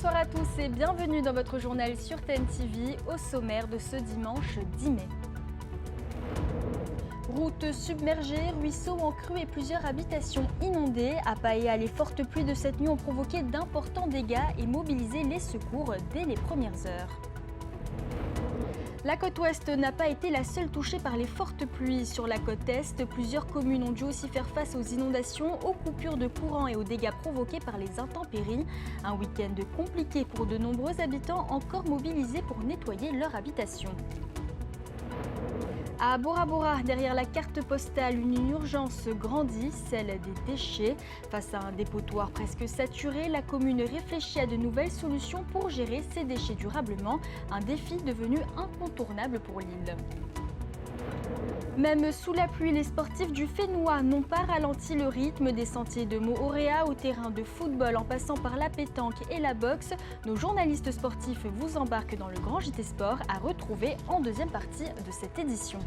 Bonsoir à tous et bienvenue dans votre journal sur TNTV au sommaire de ce dimanche 10 mai. Routes submergées, ruisseaux en crue et plusieurs habitations inondées. À Paea, les fortes pluies de cette nuit ont provoqué d'importants dégâts et mobilisé les secours dès les premières heures. La côte ouest n'a pas été la seule touchée par les fortes pluies. Sur la côte est, plusieurs communes ont dû aussi faire face aux inondations, aux coupures de courant et aux dégâts provoqués par les intempéries. Un week-end compliqué pour de nombreux habitants encore mobilisés pour nettoyer leur habitation. À Bora Bora, derrière la carte postale, une urgence grandit, celle des déchets. Face à un dépotoir presque saturé, la commune réfléchit à de nouvelles solutions pour gérer ses déchets durablement, un défi devenu incontournable pour l'île. Même sous la pluie, les sportifs du Fénois n'ont pas ralenti le rythme des sentiers de Moorea au terrain de football en passant par la pétanque et la boxe. Nos journalistes sportifs vous embarquent dans le Grand JT Sport à retrouver en deuxième partie de cette édition.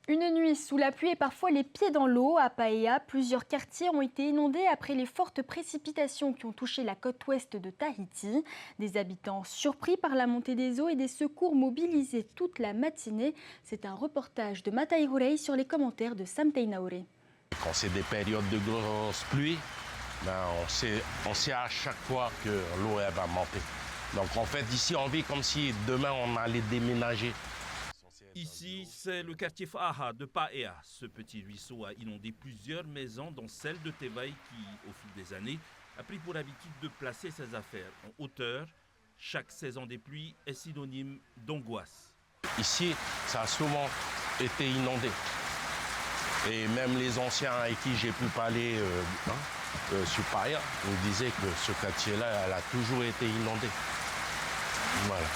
Une nuit sous la pluie et parfois les pieds dans l'eau. À Paea, plusieurs quartiers ont été inondés après les fortes précipitations qui ont touché la côte ouest de Tahiti. Des habitants surpris par la montée des eaux et des secours mobilisés toute la matinée. C'est un reportage de Matai Hurei sur les commentaires de Sam Teinaure. Quand c'est des périodes de grosses pluies, on sait à chaque fois que l'eau va monter. Donc en fait ici on vit comme si demain on allait déménager. Ici, c'est le quartier Faha de Paea. Ce petit ruisseau a inondé plusieurs maisons, dont celle de Tevaï qui, au fil des années, a pris pour habitude de placer ses affaires en hauteur. Chaque saison des pluies est synonyme d'angoisse. Ici, ça a souvent été inondé. Et même les anciens avec qui j'ai pu parler sur Paea me disaient que ce quartier-là, elle a toujours été inondé. Voilà.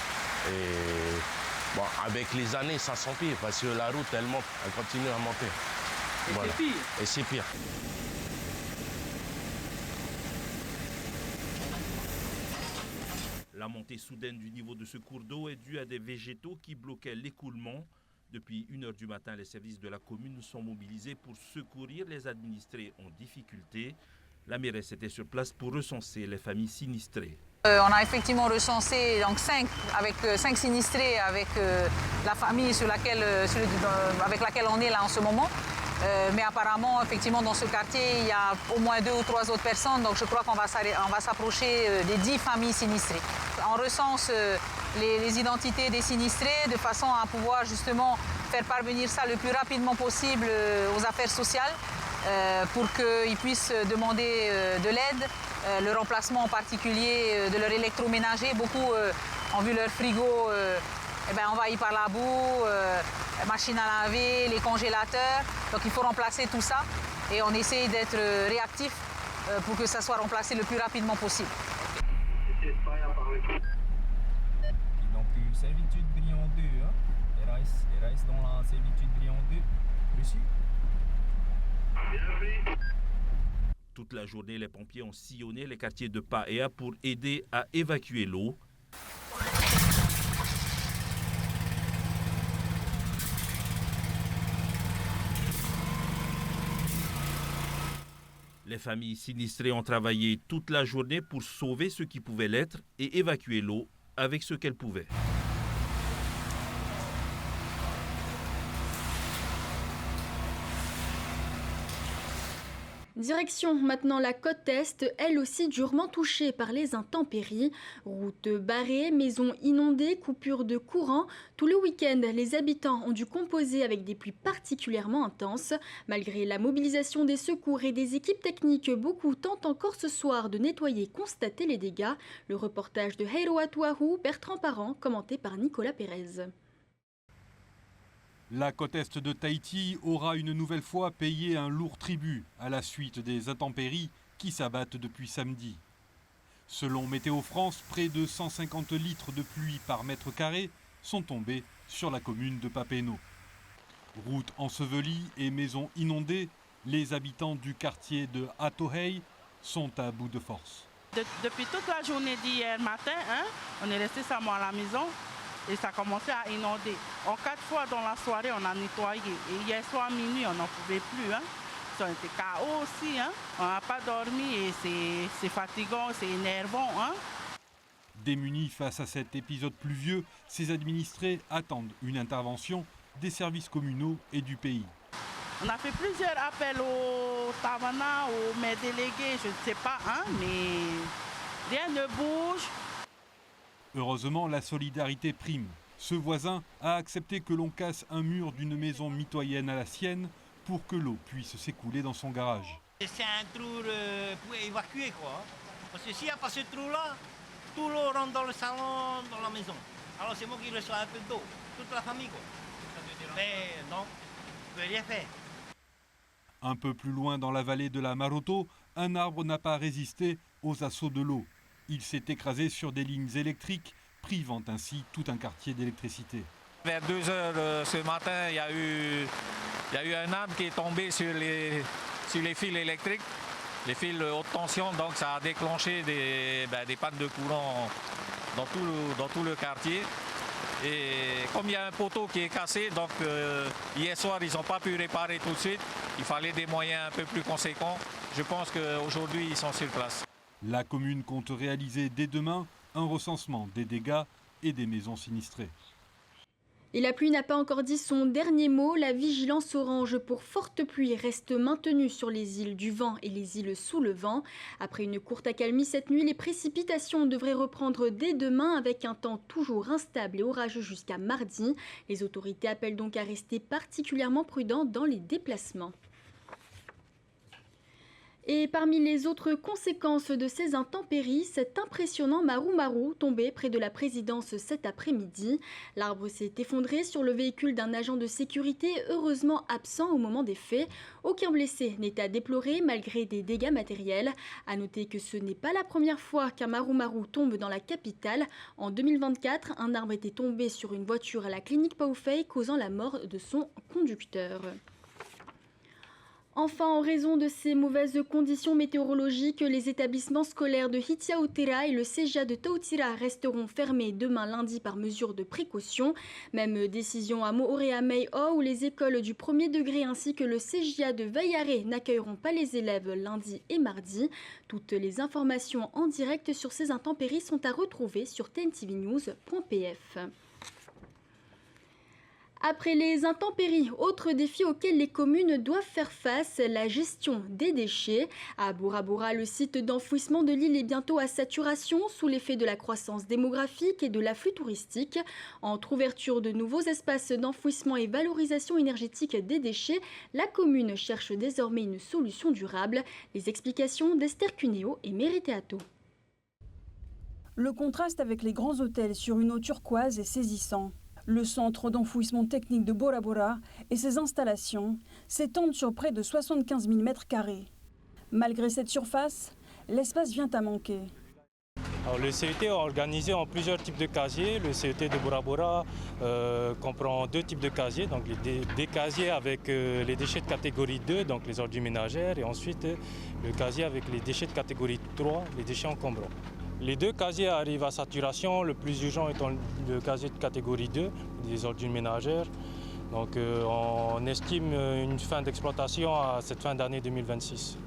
Et bon, avec les années, ça s'empire parce que la route, elle monte, elle continue à monter. Et voilà. C'est pire. Et c'est pire. La montée soudaine du niveau de ce cours d'eau est due à des végétaux qui bloquaient l'écoulement. Depuis 1h du matin, les services de la commune sont mobilisés pour secourir les administrés en difficulté. La mairesse était sur place pour recenser les familles sinistrées. On a effectivement recensé donc 5 sinistrés avec la famille avec laquelle on est là en ce moment. Mais apparemment, effectivement, dans ce quartier, il y a au moins 2 ou 3 autres personnes. Donc je crois qu'on va s'approcher des 10 familles sinistrées. On recense les identités des sinistrés de façon à pouvoir justement faire parvenir ça le plus rapidement possible aux affaires sociales pour qu'ils puissent demander de l'aide. Le remplacement en particulier de leur électroménager. Beaucoup ont vu leur frigo envahi par la boue, machines à laver, les congélateurs. Donc il faut remplacer tout ça et on essaie d'être réactif pour que ça soit remplacé le plus rapidement possible. Donc servitude brillant 2, hein? Et reste dans la servitude brillant 2, reçu. Toute la journée, les pompiers ont sillonné les quartiers de Paea pour aider à évacuer l'eau. Les familles sinistrées ont travaillé toute la journée pour sauver ce qui pouvait l'être et évacuer l'eau avec ce qu'elles pouvaient. Direction maintenant la côte est, elle aussi durement touchée par les intempéries. Routes barrées, maisons inondées, coupures de courant. Tout le week-end, les habitants ont dû composer avec des pluies particulièrement intenses. Malgré la mobilisation des secours et des équipes techniques, beaucoup tentent encore ce soir de nettoyer et constater les dégâts. Le reportage de Heiro Atuahu, Bertrand Parent, commenté par Nicolas Pérez. La côte est de Tahiti aura une nouvelle fois payé un lourd tribut à la suite des intempéries qui s'abattent depuis samedi. Selon Météo France, près de 150 litres de pluie par mètre carré sont tombés sur la commune de Papeeno. Routes ensevelies et maisons inondées, les habitants du quartier de Atohei sont à bout de force. Depuis toute la journée d'hier matin, on est resté sans moi à la maison. et ça commençait à inonder. En 4 fois dans la soirée, on a nettoyé. Et hier soir à minuit, on n'en pouvait plus. On était KO aussi. On n'a pas dormi et c'est fatigant, c'est énervant. Démunis face à cet épisode pluvieux, ces administrés attendent une intervention des services communaux et du pays. On a fait plusieurs appels au Tavana, aux maires délégués, je ne sais pas, mais rien ne bouge. Heureusement, la solidarité prime. Ce voisin a accepté que l'on casse un mur d'une maison mitoyenne à la sienne pour que l'eau puisse s'écouler dans son garage. C'est un trou pour évacuer, quoi. Parce que s'il n'y a pas ce trou-là, tout l'eau rentre dans le salon, dans la maison. Alors c'est moi qui reçois un peu d'eau, toute la famille, quoi. Mais non, je ne peux rien faire. Un peu plus loin dans la vallée de la Maroto, un arbre n'a pas résisté aux assauts de l'eau. Il s'est écrasé sur des lignes électriques, privant ainsi tout un quartier d'électricité. Vers 2 heures ce matin, il y a eu un arbre qui est tombé sur les fils électriques, les fils haute tension, donc ça a déclenché des pannes de courant dans tout le quartier. Et comme il y a un poteau qui est cassé, donc hier soir ils n'ont pas pu réparer tout de suite. Il fallait des moyens un peu plus conséquents. Je pense qu'aujourd'hui ils sont sur place. La commune compte réaliser dès demain un recensement des dégâts et des maisons sinistrées. Et la pluie n'a pas encore dit son dernier mot. La vigilance orange pour forte pluie reste maintenue sur les îles du Vent et les îles sous le vent. Après une courte accalmie cette nuit, les précipitations devraient reprendre dès demain avec un temps toujours instable et orageux jusqu'à mardi. Les autorités appellent donc à rester particulièrement prudents dans les déplacements. Et parmi les autres conséquences de ces intempéries, cet impressionnant marou-marou tombé près de la présidence cet après-midi. L'arbre s'est effondré sur le véhicule d'un agent de sécurité, heureusement absent au moment des faits. Aucun blessé n'est à déplorer malgré des dégâts matériels. À noter que ce n'est pas la première fois qu'un marou-marou tombe dans la capitale. En 2024, un arbre était tombé sur une voiture à la clinique Paufei, causant la mort de son conducteur. Enfin, en raison de ces mauvaises conditions météorologiques, les établissements scolaires de Hitiautera et le CEJA de Tautira resteront fermés demain lundi par mesure de précaution. Même décision à Moorea-Mei'o où les écoles du premier degré ainsi que le CEJA de Vaiare n'accueilleront pas les élèves lundi et mardi. Toutes les informations en direct sur ces intempéries sont à retrouver sur tntvnews.pf. Après les intempéries, autre défi auquel les communes doivent faire face, la gestion des déchets. À Bora Bora, le site d'enfouissement de l'île est bientôt à saturation sous l'effet de la croissance démographique et de l'afflux touristique. Entre ouverture de nouveaux espaces d'enfouissement et valorisation énergétique des déchets, la commune cherche désormais une solution durable. Les explications d'Esther Cuneo et Méritéato. Le contraste avec les grands hôtels sur une eau turquoise est saisissant. Le centre d'enfouissement technique de Bora Bora et ses installations s'étendent sur près de 75 000 m². Malgré cette surface, l'espace vient à manquer. Alors, le CET est organisé en plusieurs types de casiers. Le CET de Bora Bora comprend 2 types de casiers. Donc des casiers avec les déchets de catégorie 2, donc les ordures ménagères, et ensuite le casier avec les déchets de catégorie 3, les déchets encombrants. Les 2 casiers arrivent à saturation, le plus urgent étant le casier de catégorie 2, des ordures ménagères. Donc on estime une fin d'exploitation à cette fin d'année 2026.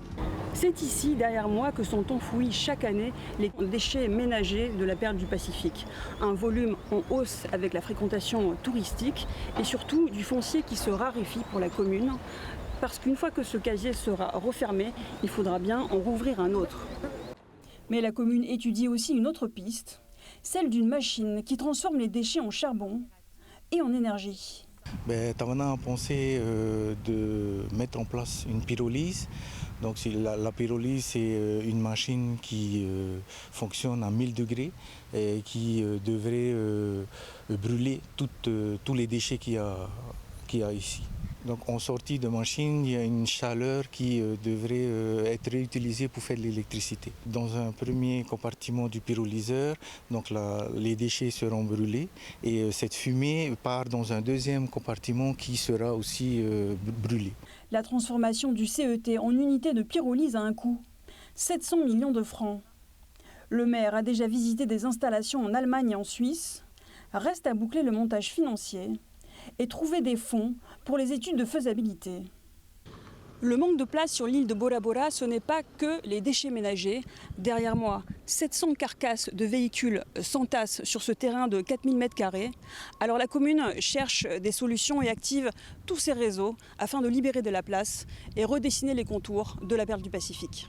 C'est ici, derrière moi, que sont enfouis chaque année les déchets ménagers de la perle du Pacifique. Un volume en hausse avec la fréquentation touristique et surtout du foncier qui se raréfie pour la commune. Parce qu'une fois que ce casier sera refermé, il faudra bien en rouvrir un autre. Mais la commune étudie aussi une autre piste, celle d'une machine qui transforme les déchets en charbon et en énergie. Tavana a pensé de mettre en place une pyrolyse. Donc la pyrolyse, c'est une machine qui fonctionne à 1000 degrés et qui devrait brûler tous les déchets qu'il y a ici. Donc en sortie de machine, il y a une chaleur qui devrait être réutilisée pour faire de l'électricité. Dans un premier compartiment du pyrolyseur, donc les déchets seront brûlés et cette fumée part dans un deuxième compartiment qui sera aussi brûlé. La transformation du CET en unité de pyrolyse a un coût, 700 millions de francs. Le maire a déjà visité des installations en Allemagne et en Suisse. Reste à boucler le montage financier et trouver des fonds pour les études de faisabilité. Le manque de place sur l'île de Bora Bora, ce n'est pas que les déchets ménagers. Derrière moi, 700 carcasses de véhicules s'entassent sur ce terrain de 4000 m². Alors la commune cherche des solutions et active tous ses réseaux afin de libérer de la place et redessiner les contours de la perle du Pacifique.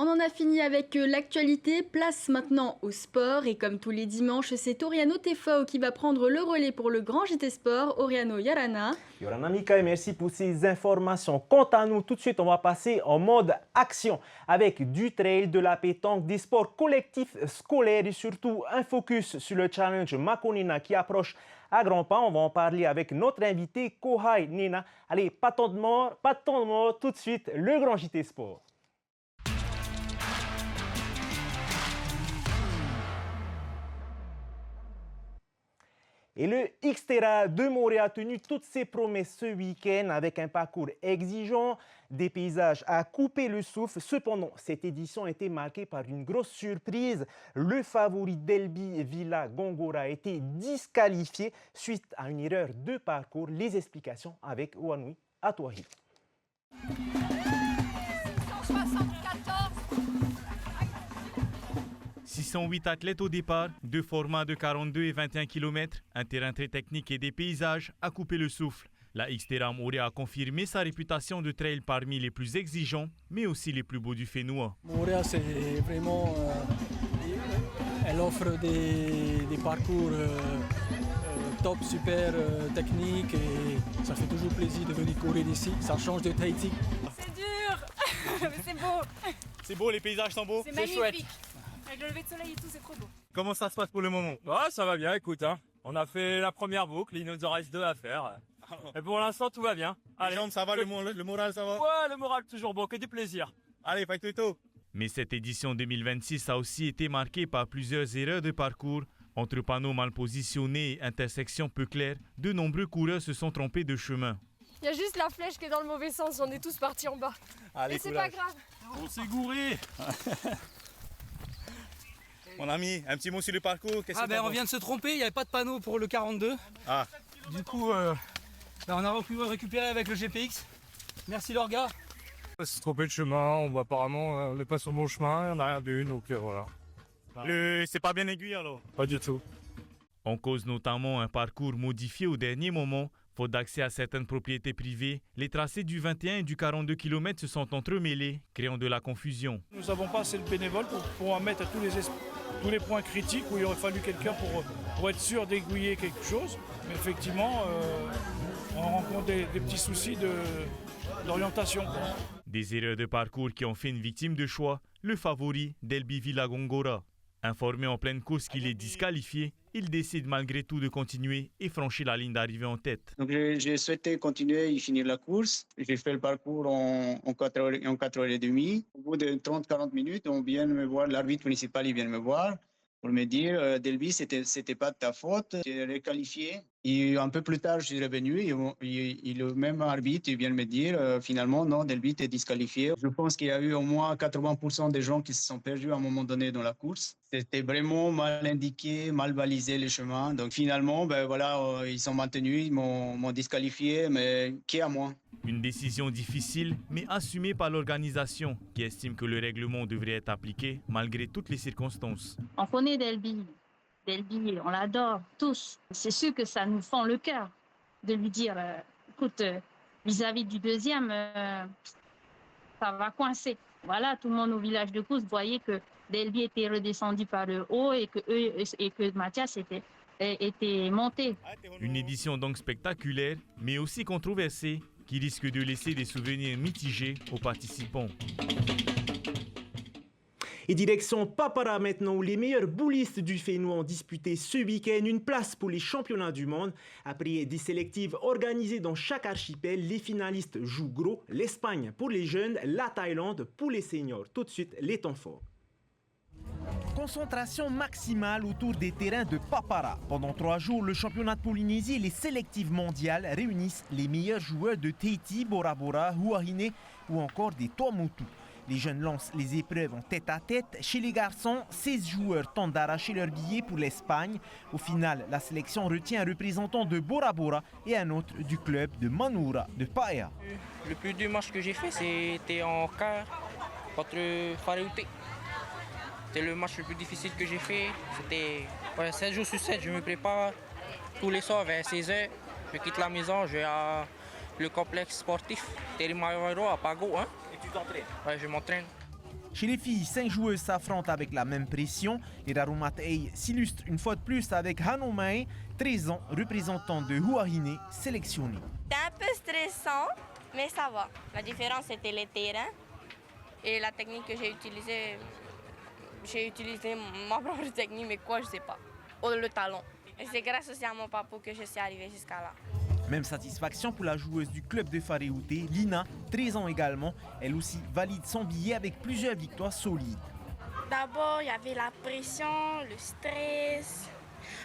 On en a fini avec l'actualité, place maintenant au sport et comme tous les dimanches, c'est Oriano Tefao qui va prendre le relais pour le grand JT Sport. Oriano Yarana. Yorana Mika, merci pour ces informations. Quant à nous, tout de suite, on va passer en mode action avec du trail, de la pétanque, des sports collectifs scolaires et surtout un focus sur le challenge Makonina qui approche à grands pas. On va en parler avec notre invité Kohai Nena. Allez, pas de temps de mort, tout de suite, le grand JT Sport. Et le Xterra de Montréal a tenu toutes ses promesses ce week-end avec un parcours exigeant, des paysages à couper le souffle. Cependant, cette édition a été marquée par une grosse surprise. Le favori Delby Villa Gongora a été disqualifié suite à une erreur de parcours. Les explications avec Ouanoui Atouahi. 608 athlètes au départ, deux formats de 42 et 21 km, un terrain très technique et des paysages à couper le souffle. La Xterra Montréal a confirmé sa réputation de trail parmi les plus exigeants, mais aussi les plus beaux du Fénois. Montréal, c'est vraiment... elle offre des parcours top, super techniques et ça fait toujours plaisir de venir courir ici. Ça change de Tahiti. C'est dur, mais c'est beau. C'est beau, les paysages sont beaux. C'est magnifique. Chouette. Avec le lever de soleil et tout, c'est trop beau. Comment ça se passe pour le moment? Ça va bien, écoute. On a fait la première boucle, il nous en reste 2 à faire. Et pour l'instant, tout va bien. Allez, les jambes, ça va, le moral, ça va? Ouais, le moral, toujours bon, que du plaisir. Allez, fight tout. Mais cette édition 2026 a aussi été marquée par plusieurs erreurs de parcours. Entre panneaux mal positionnés et intersections peu claires, de nombreux coureurs se sont trompés de chemin. Il y a juste la flèche qui est dans le mauvais sens, on est tous partis en bas. Allez, mais c'est pas grave. On s'est gouré. Mon ami, un petit mot sur le parcours. On vient de se tromper, il n'y avait pas de panneau pour le 42. Du coup, on a pu récupérer avec le GPX. Merci Lorga. On s'est trompé de chemin, apparemment on n'est pas sur le bon chemin, on n'a rien vu, donc voilà. C'est pas bien aiguillé alors? Pas du tout. On cause notamment un parcours modifié au dernier moment. Faute d'accès à certaines propriétés privées, les tracés du 21 et du 42 km se sont entremêlés, créant de la confusion. Nous n'avons pas assez de bénévoles pour en mettre à tous les points critiques où il aurait fallu quelqu'un pour être sûr d'aiguiller quelque chose. Mais effectivement, on rencontre des petits soucis d'orientation. Des erreurs de parcours qui ont fait une victime de choix, le favori Delby Villa Gongora. Informé en pleine course qu'il est disqualifié, il décide malgré tout de continuer et franchit la ligne d'arrivée en tête. Donc j'ai souhaité continuer et finir la course. J'ai fait le parcours en 4h30. Au bout de 30-40 minutes, on vient me voir, l'arbitre municipal il vient me voir pour me dire Delby, c'était pas de ta faute, tu es requalifié. Et un peu plus tard, je suis revenu et le même arbitre il vient me dire finalement non, Delby, tu es disqualifié. Je pense qu'il y a eu au moins 80% des gens qui se sont perdus à un moment donné dans la course. C'était vraiment mal indiqué, mal balisé le chemin. Donc finalement, ils sont maintenus, ils m'ont disqualifié, mais qui à moi? Une décision difficile, mais assumée par l'organisation, qui estime que le règlement devrait être appliqué malgré toutes les circonstances. On connaît Delby. Delby, on l'adore tous. C'est sûr que ça nous fend le cœur de lui dire, écoute, vis-à-vis du deuxième, ça va coincer. Voilà, tout le monde au village de course voyait que Delby était redescendu par le haut et que Mathias était monté. Une édition donc spectaculaire, mais aussi controversée, qui risque de laisser des souvenirs mitigés aux participants. Et direction Papara maintenant, où les meilleurs boulistes du Fénois ont disputé ce week-end une place pour les championnats du monde. Après des sélectives organisées dans chaque archipel, les finalistes jouent gros. L'Espagne pour les jeunes, la Thaïlande pour les seniors. Tout de suite, les temps forts. Concentration maximale autour des terrains de Papara. Pendant 3 jours, le championnat de Polynésie et les sélectives mondiales réunissent les meilleurs joueurs de Tahiti, Bora Bora, Huahine ou encore des Tuamotu. Les jeunes lancent les épreuves en tête-à-tête. Chez les garçons, 16 joueurs tentent d'arracher leur billet pour l'Espagne. Au final, la sélection retient un représentant de Bora Bora et un autre du club de Manuura de Paea. Le plus dur match que j'ai fait, c'était en quart contre Faraouté. C'était le match le plus difficile que j'ai fait. C'était 7 jours sur 7, je me prépare tous les soirs vers 16h. Je quitte la maison, je vais à le complexe sportif Terimaero à Pago. Hein. Et tu t'entraînes? Ouais, je m'entraîne. Chez les filles, 5 joueuses s'affrontent avec la même pression. Les Rarumatei s'illustrent une fois de plus avec Hanomae, 13 ans, représentant de Huahine, sélectionné. C'était un peu stressant, mais ça va. La différence, c'était les terrains et la technique que j'ai utilisée. J'ai utilisé ma propre technique, mais quoi, je sais pas. Oh, le talon. Et c'est grâce aussi à mon papa que je suis arrivée jusqu'à là. Même satisfaction pour la joueuse du club de Faraouté, Lina, 13 ans également. Elle aussi valide son billet avec plusieurs victoires solides. D'abord, il y avait la pression, le stress.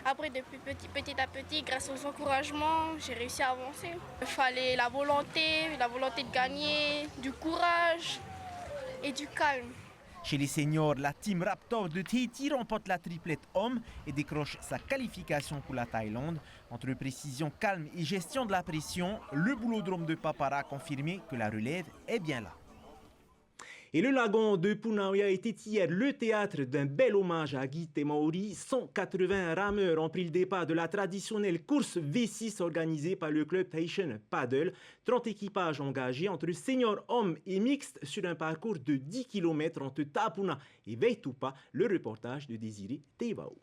Après, depuis petit à petit, grâce aux encouragements, j'ai réussi à avancer. Il fallait la volonté de gagner, du courage et du calme. Chez les seniors, la team Raptor de Tahiti remporte la triplette homme et décroche sa qualification pour la Thaïlande. Entre précision, calme et gestion de la pression, le boulodrome de Papara a confirmé que la relève est bien là. Et le lagon de Punaouia était hier le théâtre d'un bel hommage à Guy Temauri. 180 rameurs ont pris le départ de la traditionnelle course V6 organisée par le club Tahitian Paddle. 30 équipages engagés entre seniors hommes et mixtes sur un parcours de 10 km entre Tapuna et Veitupa. Le reportage de Désiré Teivao.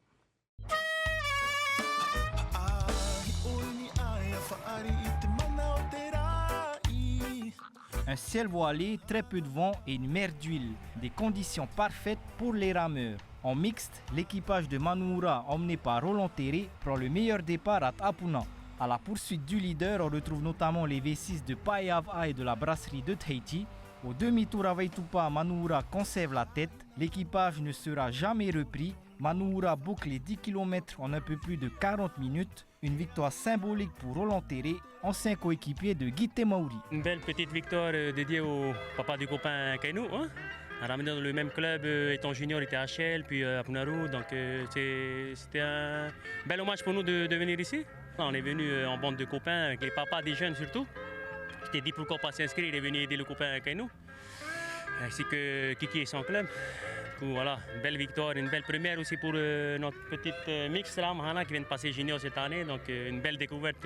Un ciel voilé, très peu de vent et une mer d'huile. Des conditions parfaites pour les rameurs. En mixte, l'équipage de Manuura, emmené par Roland Terré, prend le meilleur départ à Tapuna. À la poursuite du leader, on retrouve notamment les V6 de Paeava et de la brasserie de Tahiti. Au demi-tour à Veitupa, Manuura conserve la tête. L'équipage ne sera jamais repris. Manuura boucle les 10 km en un peu plus de 40 minutes. Une victoire symbolique pour Roland Terré, ancien coéquipier de Guy Temauri. Une belle petite victoire dédiée au papa du copain Kainou. Hein? On a ramené dans le même club, étant junior, il était à HL, puis à Punaru. Donc c'était un bel hommage pour nous de venir ici. On est venu en bande de copains, avec les papas des jeunes surtout. Je t'ai dit pourquoi pas s'inscrire, il est venu aider le copain Kainou. Ainsi que Kiki et son club. Voilà, une belle victoire, une belle première aussi pour notre petite mixte là, Mahana, qui vient de passer junior cette année. Donc une belle découverte,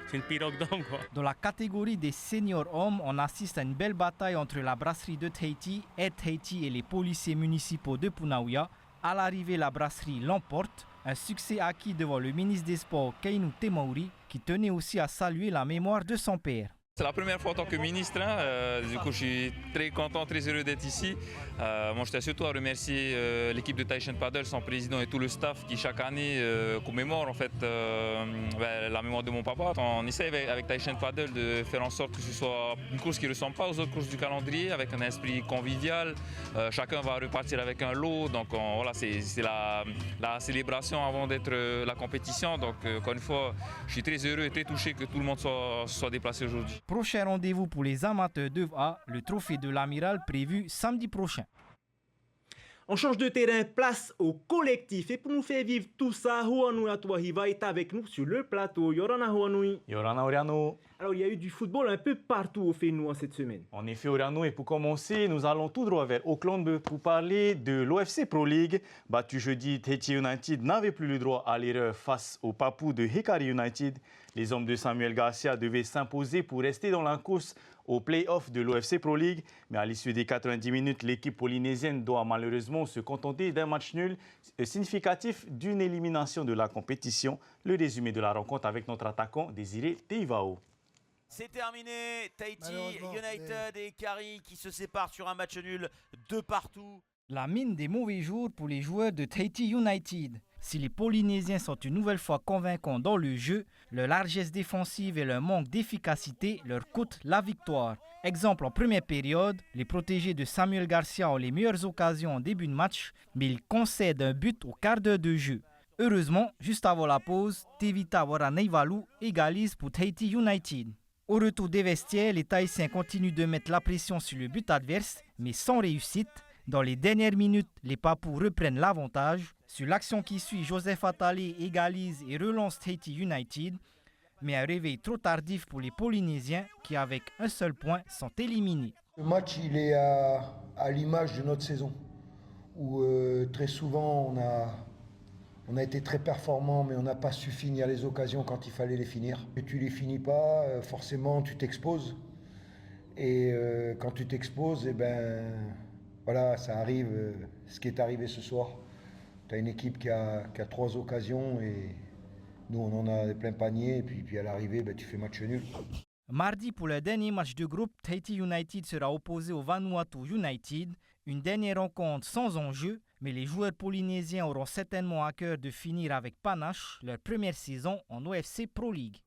c'est une pirogue d'homme. Dans la catégorie des seniors hommes, on assiste à une belle bataille entre la brasserie de Tahiti, Air Tahiti et les policiers municipaux de Punaouia. À l'arrivée, la brasserie l'emporte. Un succès acquis devant le ministre des Sports, Kainou Temauri, qui tenait aussi à saluer la mémoire de son père. C'est la première fois en tant que ministre, du coup je suis très content, très heureux d'être ici. Moi je tiens surtout à remercier l'équipe de Tahitian Paddle, son président et tout le staff qui chaque année commémore en fait la mémoire de mon papa. On essaie avec Tahitian Paddle de faire en sorte que ce soit une course qui ne ressemble pas aux autres courses du calendrier, avec un esprit convivial. Chacun va repartir avec un lot, donc voilà, c'est la célébration avant d'être la compétition. Donc encore une fois, je suis très heureux et très touché que tout le monde soit déplacé aujourd'hui. Prochain rendez-vous pour les amateurs d'EVA, le trophée de l'Amiral prévu samedi prochain. On change de terrain, place au collectif. Et pour nous faire vivre tout ça, Huanui Atuahiva est avec nous sur le plateau. Yorana Huanui. Yorana Oriano. Alors il y a eu du football un peu partout au Fénois cette semaine. En effet Oriano, et pour commencer, nous allons tout droit vers Auckland pour parler de l'OFC Pro League. Battu jeudi, Tahiti United n'avait plus le droit à l'erreur face aux Papous de Hikari United. Les hommes de Samuel Garcia devaient s'imposer pour rester dans la course au play-off de l'OFC Pro League. Mais à l'issue des 90 minutes, l'équipe polynésienne doit malheureusement se contenter d'un match nul significatif d'une élimination de la compétition. Le résumé de la rencontre avec notre attaquant Désiré Teivao. C'est terminé, Tahiti United et Hikari qui se séparent sur un match nul de partout. La mine des mauvais jours pour les joueurs de Tahiti United. Si les Polynésiens sont une nouvelle fois convaincants dans le jeu, leur largesse défensive et leur manque d'efficacité leur coûtent la victoire. Exemple, en première période, les protégés de Samuel Garcia ont les meilleures occasions en début de match, mais ils concèdent un but au quart d'heure de jeu. Heureusement, juste avant la pause, Tevita Waraneivalu égalise pour Tahiti United. Au retour des vestiaires, les Tahitiens continuent de mettre la pression sur le but adverse, mais sans réussite. Dans les dernières minutes, les Papous reprennent l'avantage. Sur l'action qui suit, Joseph Attalé égalise et relance Tahiti United. Mais un réveil trop tardif pour les Polynésiens qui, avec un seul point, sont éliminés. Le match, il est à l'image de notre saison, où très souvent on a été très performant, mais on n'a pas su finir les occasions quand il fallait les finir. Et tu les finis pas, forcément tu t'exposes. Et quand tu t'exposes, eh ben, voilà, ça arrive, ce qui est arrivé ce soir. Tu as une équipe qui a 3 occasions et nous on en a plein panier. Et puis à l'arrivée, ben, tu fais match nul. Mardi, pour le dernier match de groupe, Tahiti United sera opposé au Vanuatu United. Une dernière rencontre sans enjeu, mais les joueurs polynésiens auront certainement à cœur de finir avec panache leur première saison en OFC Pro League.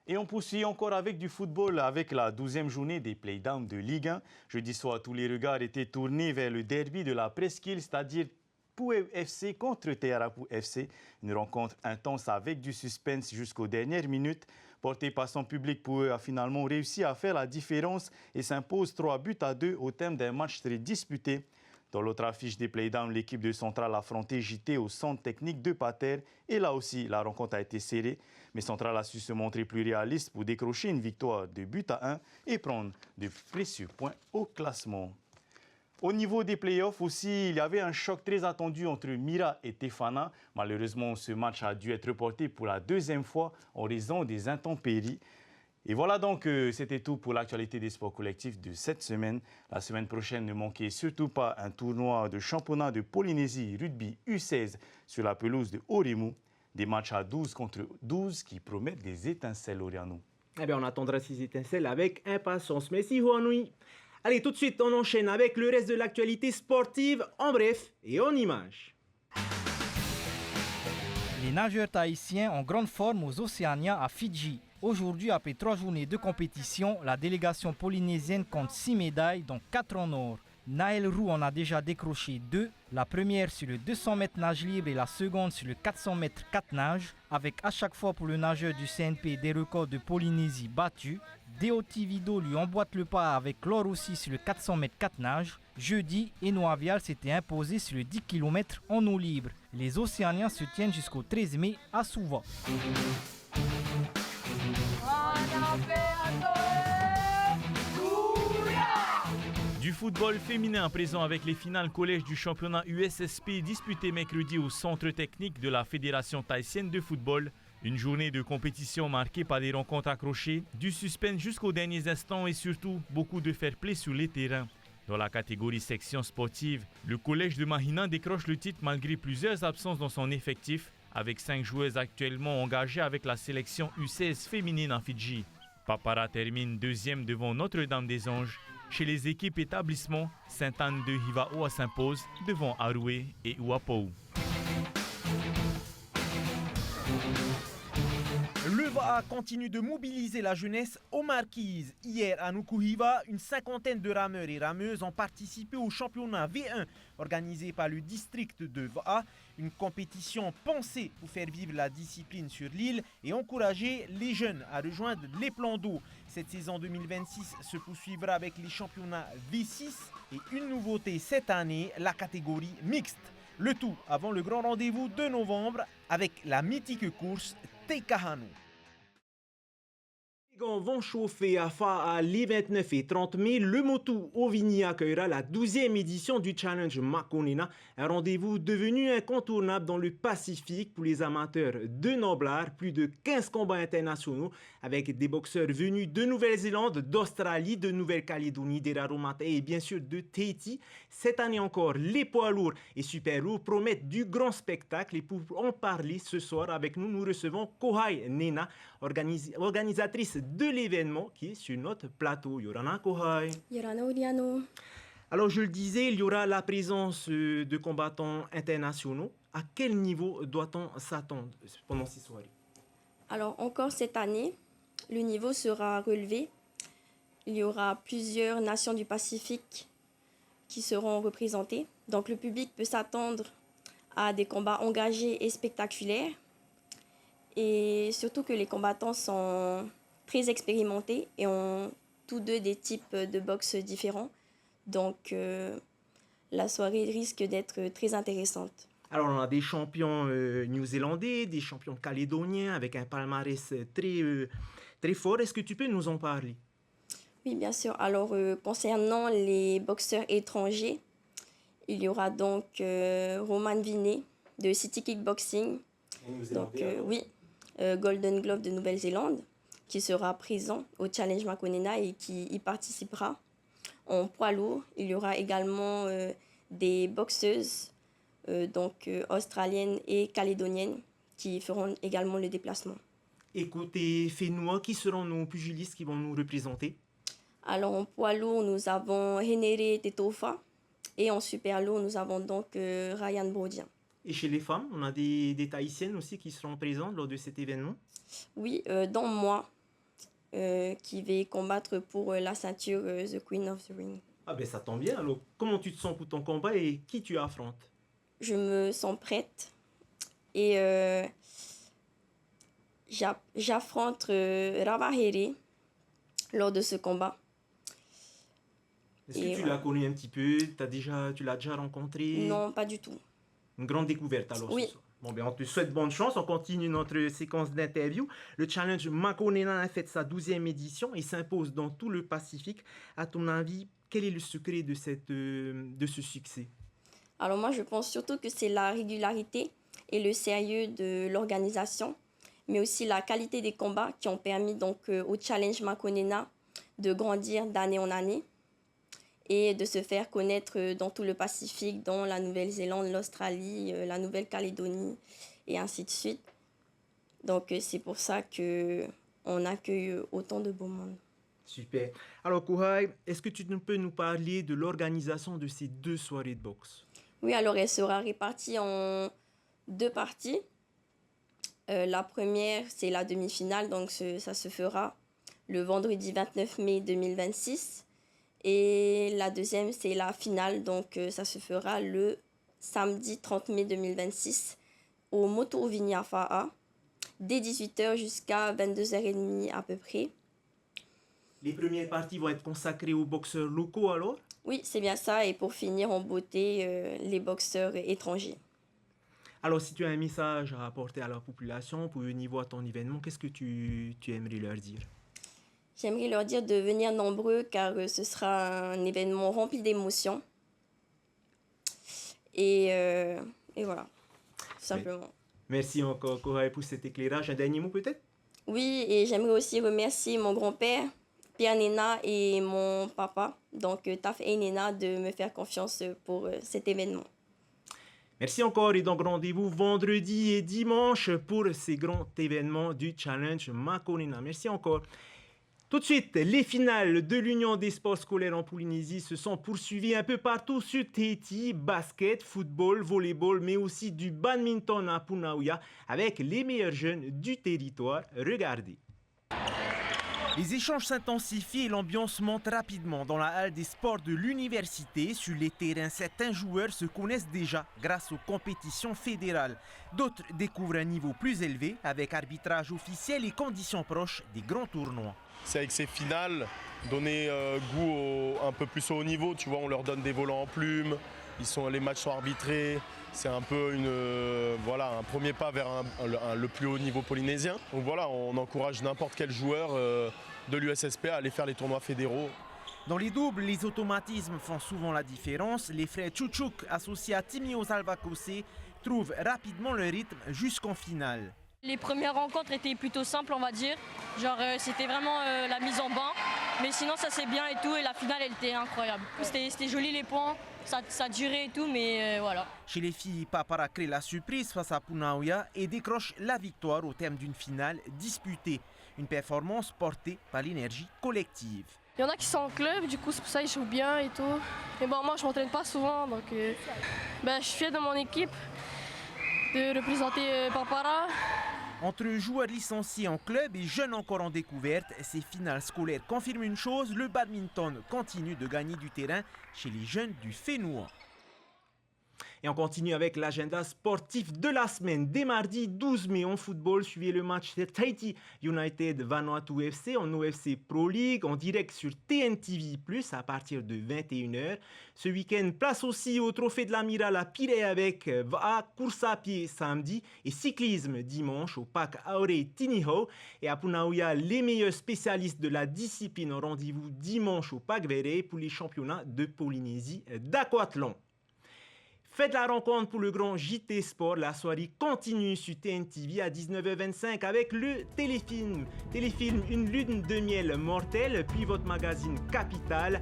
Et on poursuit encore avec du football avec la 12e journée des Playdowns de Ligue 1. Jeudi soir, tous les regards étaient tournés vers le derby de la Presqu'île, c'est-à-dire Pouet FC contre Tearapu FC. Une rencontre intense avec du suspense jusqu'aux dernières minutes. Porté par son public, Pouet a finalement réussi à faire la différence et s'impose 3-2 au terme d'un match très disputé. Dans l'autre affiche des Playdowns, l'équipe de Central a affronté JT au centre technique de Pater. Et là aussi, la rencontre a été serrée. Mais Central a su se montrer plus réaliste pour décrocher une victoire de 1 et prendre de précieux points au classement. Au niveau des playoffs aussi, il y avait un choc très attendu entre Mira et Tefana. Malheureusement, ce match a dû être reporté pour la 2e fois en raison des intempéries. Et voilà donc, c'était tout pour l'actualité des sports collectifs de cette semaine. La semaine prochaine, ne manquez surtout pas un tournoi de championnat de Polynésie rugby U16 sur la pelouse de Oremu. Des matchs à 12 contre 12 qui promettent des étincelles, Oriano. Eh bien, on attendra ces étincelles avec impatience. Merci, Juanui. Allez, tout de suite, on enchaîne avec le reste de l'actualité sportive en bref et en images. Les nageurs tahitiens en grande forme aux Océanias à Fidji. Aujourd'hui, après 3 journées de compétition, la délégation polynésienne compte 6 médailles, dont 4 en or. Naël Roux en a déjà décroché 2, la première sur le 200 mètres nage libre et la seconde sur le 400 mètres 4 nages, avec à chaque fois pour le nageur du CNP des records de Polynésie battus. Deotivido lui emboîte le pas avec l'or aussi sur le 400 mètres 4 nages. Jeudi, Eno Avial s'était imposé sur le 10 km en eau libre. Les Océaniens se tiennent jusqu'au 13 mai à Suva. Du football féminin présent avec les finales collège du championnat USSP disputé mercredi au centre technique de la Fédération tahitienne de football. Une journée de compétition marquée par des rencontres accrochées, du suspense jusqu'aux derniers instants et surtout beaucoup de fair-play sur les terrains. Dans la catégorie section sportive, le collège de Mahina décroche le titre malgré plusieurs absences dans son effectif, avec 5 joueuses actuellement engagées avec la sélection U16 féminine en Fidji. Papara termine 2e devant Notre-Dame des Anges. Chez les équipes établissements, Sainte-Anne de Hivaoa s'impose devant Aroué et Uapou. Le VAA continue de mobiliser la jeunesse aux Marquises. Hier à Nukuhiva, une 50aine de rameurs et rameuses ont participé au championnat V1 organisé par le district de VAA. Une compétition pensée pour faire vivre la discipline sur l'île et encourager les jeunes à rejoindre les plans d'eau. Cette saison 2026 se poursuivra avec les championnats V6 et une nouveauté cette année, la catégorie mixte. Le tout avant le grand rendez-vous de novembre avec la mythique course Teikahanu. Les gants vont chauffer à Fa'a les 29 et 30 mai. Le Motu Ovini accueillera la 12e édition du Challenge Makonina, un rendez-vous devenu incontournable dans le Pacifique pour les amateurs de noblard. Plus de 15 combats internationaux avec des boxeurs venus de Nouvelle-Zélande, d'Australie, de Nouvelle-Calédonie, des Raromatai et bien sûr de Tahiti. Cette année encore, les poids lourds et super lourds promettent du grand spectacle. Et pour en parler ce soir avec nous, nous recevons Kohai Nena, organisatrice de l'événement qui est sur notre plateau. Yorana Kohai. Yorana Odiano. Alors je le disais, il y aura la présence de combattants internationaux. À quel niveau doit-on s'attendre pendant ces soirées? Alors encore cette année, le niveau sera relevé. Il y aura plusieurs nations du Pacifique qui seront représentées. Donc le public peut s'attendre à des combats engagés et spectaculaires. Et surtout que les combattants sont très expérimentés et ont tous deux des types de boxe différents. Donc la soirée risque d'être très intéressante. Alors, on a des champions néo-zélandais, des champions calédoniens avec un palmarès très fort. Est-ce que tu peux nous en parler? Oui, bien sûr. Alors, concernant les boxeurs étrangers, il y aura donc Roman Vinet de City Kickboxing. Donc, oui, Golden Glove de Nouvelle-Zélande, qui sera présent au Challenge Makonena et qui y participera. En poids lourd, il y aura également des boxeuses australiennes et calédoniennes qui feront également le déplacement. Et côté fénois, qui seront nos pugilistes qui vont nous représenter? Alors en poids lourd, nous avons Henere Tetofa et en super lourd, nous avons donc Ryan Brodian. Et chez les femmes, on a des Tahitiennes aussi qui seront présentes lors de cet événement? Oui, dont moi, qui vais combattre pour la ceinture The Queen of the Ring. Ah ben ça tombe bien, alors comment tu te sens pour ton combat et qui tu affrontes? Je me sens prête et j'affronte Ravahere lors de ce combat. Est-ce que tu l'as connu un petit peu? Tu l'as déjà rencontré? Non, pas du tout. Une grande découverte alors oui. Ce soir. Bon, ben, on te souhaite bonne chance. On continue notre séquence d'interviews. Le Challenge Makonena a fait sa 12e édition et s'impose dans tout le Pacifique. À ton avis, quel est le secret de ce succès? Alors moi, je pense surtout que c'est la régularité et le sérieux de l'organisation, mais aussi la qualité des combats qui ont permis donc au Challenge Makonena de grandir d'année en année et de se faire connaître dans tout le Pacifique, dans la Nouvelle-Zélande, l'Australie, la Nouvelle-Calédonie et ainsi de suite. Donc c'est pour ça qu'on accueille autant de beau monde. Super. Alors Kouhai, est-ce que tu peux nous parler de l'organisation de ces 2 soirées de boxe? Oui, alors elle sera répartie en 2 parties. La première, c'est la demi-finale, donc ça se fera le vendredi 29 mai 2026. Et la deuxième, c'est la finale, donc ça se fera le samedi 30 mai 2026 au Moto Vinia Fa'a, dès 18h jusqu'à 22h30 à peu près. Les premières parties vont être consacrées aux boxeurs locaux alors? Oui, c'est bien ça, et pour finir en beauté, les boxeurs étrangers. Alors, si tu as un message à apporter à la population pour venir voir ton événement, qu'est-ce que tu aimerais leur dire? J'aimerais leur dire de venir nombreux car ce sera un événement rempli d'émotions. Et voilà, tout simplement. Merci encore, Kouhai, pour cet éclairage. Un dernier mot peut-être? Oui, et j'aimerais aussi remercier mon grand-père, Pierre Nena, et mon papa, donc Taf et Nena, de me faire confiance pour cet événement. Merci encore et donc rendez-vous vendredi et dimanche pour ces grands événements du Challenge Makonena. Merci encore. Tout de suite, les finales de l'Union des sports scolaires en Polynésie se sont poursuivies un peu partout sur Tahiti, basket, football, volleyball, mais aussi du badminton à Punaouia avec les meilleurs jeunes du territoire. Regardez. Les échanges s'intensifient et l'ambiance monte rapidement dans la halle des sports de l'université. Sur les terrains, certains joueurs se connaissent déjà grâce aux compétitions fédérales. D'autres découvrent un niveau plus élevé avec arbitrage officiel et conditions proches des grands tournois. C'est avec ces finales donner goût un peu plus au haut niveau. Tu vois, on leur donne des volants en plumes, les matchs sont arbitrés. C'est un peu un premier pas vers le plus haut niveau polynésien. Donc voilà, on encourage n'importe quel joueur de l'USSP à aller faire les tournois fédéraux. Dans les doubles, les automatismes font souvent la différence. Les frères Tchouchouk, associés à Timios Alvakosé, trouvent rapidement le rythme jusqu'en finale. Les premières rencontres étaient plutôt simples, on va dire. Genre, c'était vraiment la mise en bain. Mais sinon, ça c'est bien et tout. Et la finale, elle était incroyable. C'était joli les points. Ça durait et tout, mais voilà. Chez les filles, Papara crée la surprise face à Punaouia et décroche la victoire au terme d'une finale disputée. Une performance portée par l'énergie collective. Il y en a qui sont en club, du coup c'est pour ça qu'ils jouent bien et tout. Mais bon, moi je m'entraîne pas souvent, donc je suis fier de mon équipe, de représenter Papara. Entre joueurs licenciés en club et jeunes encore en découverte, ces finales scolaires confirment une chose, le badminton continue de gagner du terrain chez les jeunes du Fénois. Et on continue avec l'agenda sportif de la semaine. Dès mardi 12 mai en football, suivez le match de Tahiti United Vanuatu FC en OFC Pro League en direct sur TNTV+, à partir de 21h. Ce week-end, place aussi au trophée de l'Amiral à Pirée avec course à pied samedi et cyclisme dimanche au parc Aorei Tiniho. Et à Punaouia, les meilleurs spécialistes de la discipline ont rendez-vous dimanche au parc Verret pour les championnats de Polynésie d'aquathlon. Faites la rencontre pour le grand JT Sport. La soirée continue sur TNTV à 19h25 avec le téléfilm Une lune de miel mortelle, puis votre magazine Capital.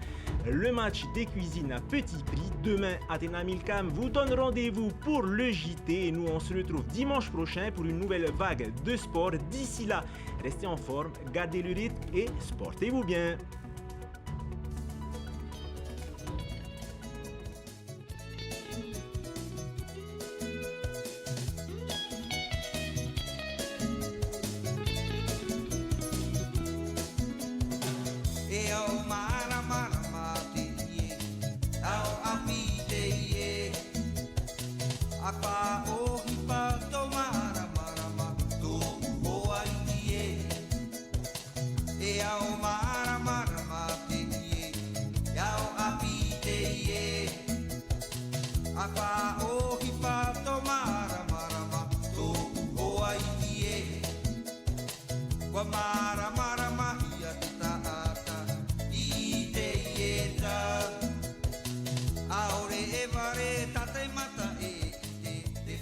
Le match des cuisines à petit prix. Demain, Athéna Milcam vous donne rendez-vous pour le JT et nous on se retrouve dimanche prochain pour une nouvelle vague de sport. D'ici là, restez en forme, gardez le rythme et sportez-vous bien.